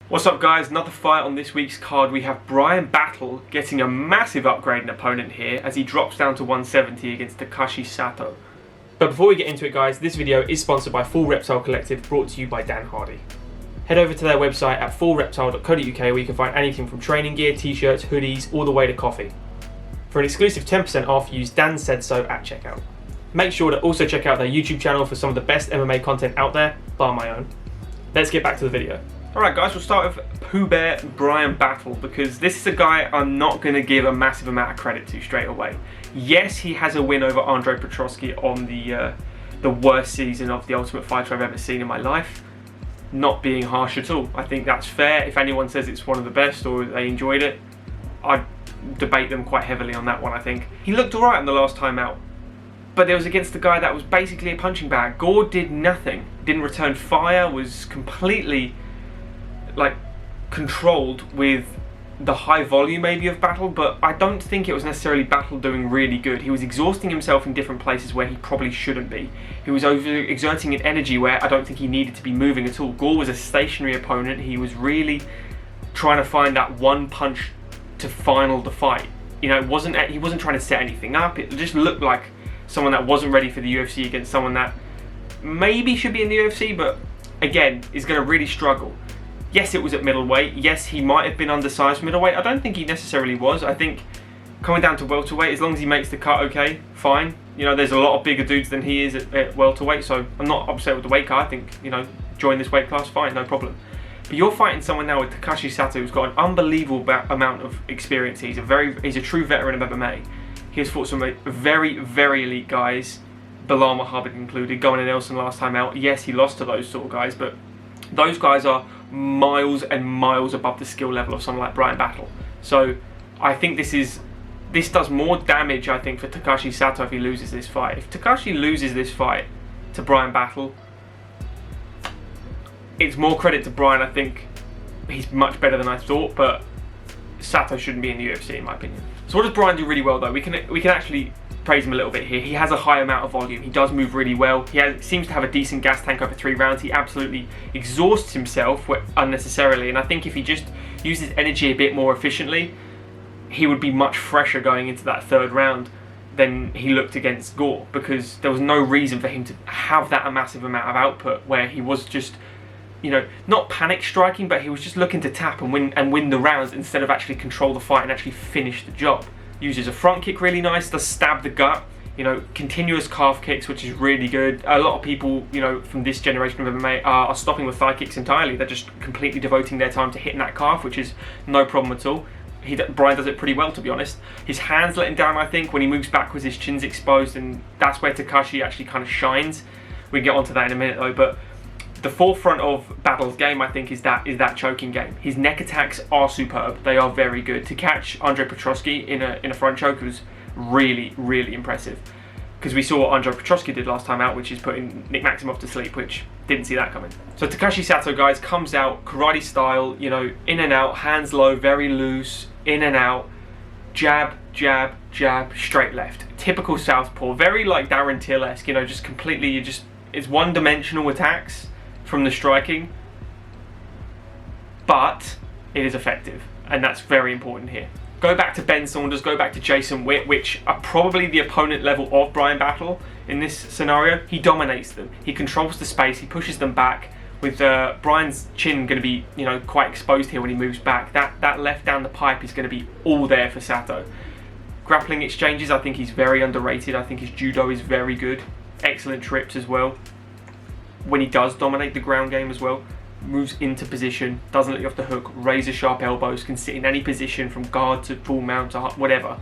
What's up guys, another fight on this week's card. We have Bryan Battle getting a massive upgrade in opponent here as he drops down to 170 against Takashi Sato. But before we get into it guys, this video is sponsored by Full Reptile Collective, brought to you by Dan Hardy. Head over to their website at fullreptile.co.uk where you can find anything from training gear, t-shirts, hoodies, all the way to coffee. For an exclusive 10% off, use Dan Said So at checkout. Make sure to also check out their YouTube channel for some of the best MMA content out there, bar my own. Let's get back to the video. Alright guys, we'll start with Pooh Bear Bryan Battle, because this is a guy I'm not going to give a massive amount of credit to straight away. Yes, he has a win over Andre Petroski on the worst season of The Ultimate Fighter I've ever seen in my life. Not being harsh at all. I think that's fair. If anyone says it's one of the best or they enjoyed it, I'd debate them quite heavily on that one, I think. He looked alright on the last time out, but it was against a guy that was basically a punching bag. Gore did nothing. Didn't return fire, was completely controlled with the high volume maybe of Battle, but I don't think it was necessarily Battle doing really good. He was exhausting himself in different places where he probably shouldn't be. He was overexerting in energy where I don't think he needed to be moving at all. Gore was a stationary opponent. He was really trying to find that one punch to final the fight. You know, he wasn't trying to set anything up. It just looked like someone that wasn't ready for the UFC against someone that maybe should be in the UFC, but again is going to really struggle. Yes, it was at middleweight. Yes, he might have been undersized for middleweight. I don't think he necessarily was. I think coming down to welterweight, as long as he makes the cut, okay, fine. You know, there's a lot of bigger dudes than he is at welterweight, so I'm not upset with the weight cut. I think, you know, join this weight class, fine, no problem. But you're fighting someone now with Takashi Sato who's got an unbelievable amount of experience. He's a true veteran of MMA. He has fought some very, very elite guys, Bilal Muhammad included, Gunnar Nelson last time out. Yes, he lost to those sort of guys, but those guys are miles and miles above the skill level of someone like Bryan Battle. So I think this does more damage, I think, for Takashi Sato if he loses this fight. If Takashi loses this fight to Bryan Battle, it's more credit to Bryan. I think he's much better than I thought, but Sato shouldn't be in the UFC in my opinion. So what does Bryan do really well though? We can actually praise him a little bit here. He has a high amount of volume. He does move really well. He seems to have a decent gas tank over 3 rounds. He absolutely exhausts himself unnecessarily, and I think if he just uses energy a bit more efficiently, he would be much fresher going into that 3rd round than he looked against Gore, because there was no reason for him to have that massive amount of output where he was just, you know, not panic striking, but he was just looking to tap and win the rounds instead of actually control the fight and actually finish the job. Uses a front kick really nice, does stab the gut, you know, continuous calf kicks, which is really good. A lot of people, you know, from this generation of MMA are stopping with thigh kicks entirely. They're just completely devoting their time to hitting that calf, which is no problem at all. Bryan does it pretty well, to be honest. His hands let him down, I think. When he moves backwards, his chin's exposed, and that's where Takashi actually kind of shines. We can get onto that in a minute though, but the forefront of Battle's game, I think, is that choking game. His neck attacks are superb. They are very good. To catch Andre Petroski in a front choke was really, really impressive. Because we saw what Andre Petroski did last time out, which is putting Nick Maximov to sleep, which didn't see that coming. So Takashi Sato, guys, comes out karate style, you know, in and out, hands low, very loose, in and out, jab, jab, jab, straight left. Typical southpaw, very like Darren Till-esque, you know, just completely, it's one-dimensional attacks from the striking, but it is effective, and that's very important here. Go back to Ben Saunders, go back to Jason Witt, which are probably the opponent level of Bryan Battle in this scenario. He dominates them, he controls the space, he pushes them back, with Bryan's chin going to be, you know, quite exposed here when he moves back. That left down the pipe is going to be all there for Sato. Grappling exchanges, I think he's very underrated. I think his judo is very good, excellent trips as well. When he does dominate the ground game as well, moves into position, doesn't let you off the hook, razor sharp elbows, can sit in any position from guard to full mount to whatever,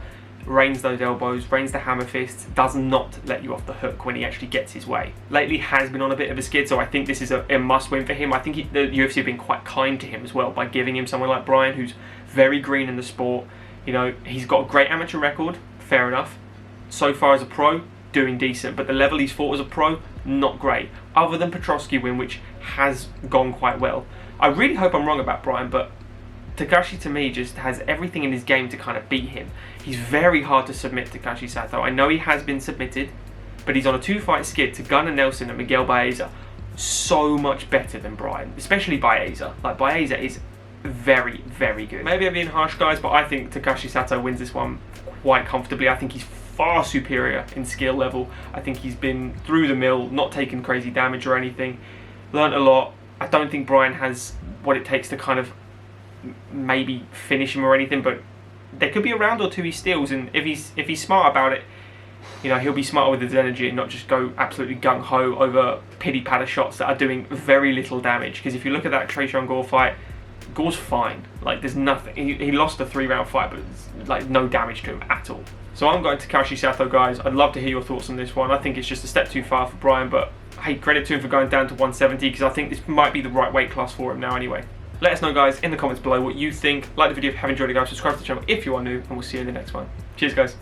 rains those elbows, rains the hammer fists, does not let you off the hook when he actually gets his way. Lately has been on a bit of a skid, so I think this is a must win for him. I think the UFC have been quite kind to him as well by giving him someone like Bryan, who's very green in the sport. You know, he's got a great amateur record, fair enough. So far as a pro, doing decent, but the level he's fought as a pro, not great. Other than Petroski win, which has gone quite well. I really hope I'm wrong about Bryan, but Takashi to me just has everything in his game to kind of beat him. He's very hard to submit, Takashi Sato. I know he has been submitted, but he's on a 2-fight skid to Gunnar Nelson and Miguel Baeza. So much better than Bryan, especially Baeza. Like, Baeza is very, very good. Maybe I'm being harsh, guys, but I think Takashi Sato wins this one quite comfortably. I think he's far superior in skill level. I think he's been through the mill, not taken crazy damage or anything. Learned a lot. I don't think Bryan has what it takes to kind of maybe finish him or anything, but there could be a round or two he steals, and if he's smart about it, you know, he'll be smarter with his energy and not just go absolutely gung-ho over pity-patter shots that are doing very little damage. Because if you look at that Trayshawn Gore fight, Gore's fine. Like, there's nothing. He lost a 3-round fight, but there's, like, no damage to him at all. So I'm going to Takashi Sato, guys. I'd love to hear your thoughts on this one. I think it's just a step too far for Bryan, but hey, credit to him for going down to 170, because I think this might be the right weight class for him now anyway. Let us know, guys, in the comments below what you think. Like the video if you have enjoyed it, guys. Subscribe to the channel if you are new, and we'll see you in the next one. Cheers, guys.